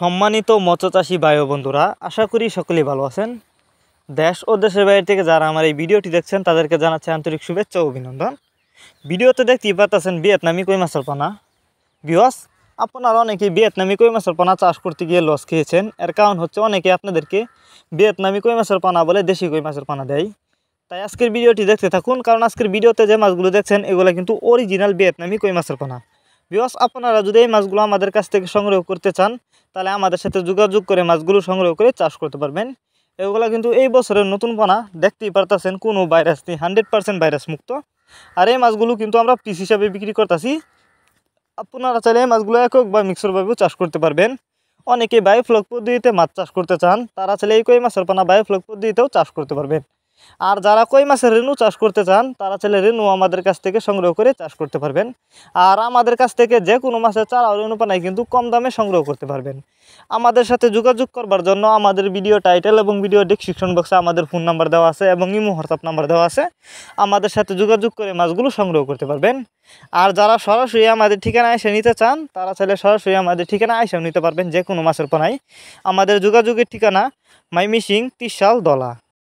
সম্মানিত মৎস্যচাষী ভাই ও বন্ধুরা, আশা করি সকলেই ভালো আছেন। দেশ ও দেশের বাইরে থেকে যারা আমার এই ভিডিওটি দেখছেন তাদেরকে জানাচ্ছি আন্তরিক শুভেচ্ছা ও অভিনন্দন। ভিডিওতে দেখতেই পাচ্ছেন ভিয়েতনামি কই মাছের পোনা। ভিউয়ার্স, আপনারা অনেকেই ভিয়েতনামি কই মাছের পোনা চাষ করতে গিয়ে লস খেয়েছেন। এর কারণ হচ্ছে অনেকে আপনাদেরকে ভিয়েতনামি কই মাছের পোনা বলে দেশি কই মাছের পোনা দেয়। তাই আজকের ভিডিওটি দেখতে থাকুন, কারণ আজকের ভিডিওতে যে মাছগুলো দেখছেন এগুলো কিন্তু অরিজিনাল ভিয়েতনামি কই মাছের পোনা। ভিউয়ার্স, আপনারা যদি এই মাছগুলো আমাদের কাছ থেকে সংগ্রহ করতে চান তাহলে আমাদের সাথে যোগাযোগ করে মাছগুলো সংগ্রহ করে চাষ করতে পারবেন। এগুলো কিন্তু এই বছরের নতুন পোনা, দেখতেই পারতেছেন কোনো ভাইরাস নেই, 100% ভাইরাস মুক্ত। আর এই মাছগুলো কিন্তু আমরা পিস হিসাবে বিক্রি করতেছি। আপনারা চাইলে এই মাছগুলো একক বা মিক্সরভাবেও চাষ করতে পারবেন। অনেকে বায়োফ্লক পদ্ধতিতে মাছ চাষ করতে চান, তারা চাইলে এই কই মাছের পোনা বায়োফ্লক পদ্ধতিতেও চাষ করতে পারবেন। আর যারা কই মাছের রেণু চাষ করতে চান তারা চাইলে রেণু আমাদের কাছ থেকে সংগ্রহ করে চাষ করতে পারবেন। আর আমাদের কাছ থেকে যে কোনো মাছের চারা ও রেণু পানায় কিন্তু কম দামে সংগ্রহ করতে পারবেন। আমাদের সাথে যোগাযোগ করবার জন্য আমাদের ভিডিও টাইটেল এবং ভিডিও ডেসক্রিপশন বক্সে আমাদের ফোন নাম্বার দেওয়া আছে এবং ইমো হোয়াটসঅ্যাপ নাম্বার দেওয়া আছে। আমাদের সাথে যোগাযোগ করে মাছগুলো সংগ্রহ করতে পারবেন। আর যারা সরাসরি আমাদের ঠিকানায় এসে নিতে চান তারা চাইলে সরাসরি আমাদের ঠিকানায় এসেও নিতে পারবেন। যে কোনো মাছের পোনায় আমাদের যোগাযোগের ঠিকানা ময়মনসিংহ, ত্রিশাল, দলা।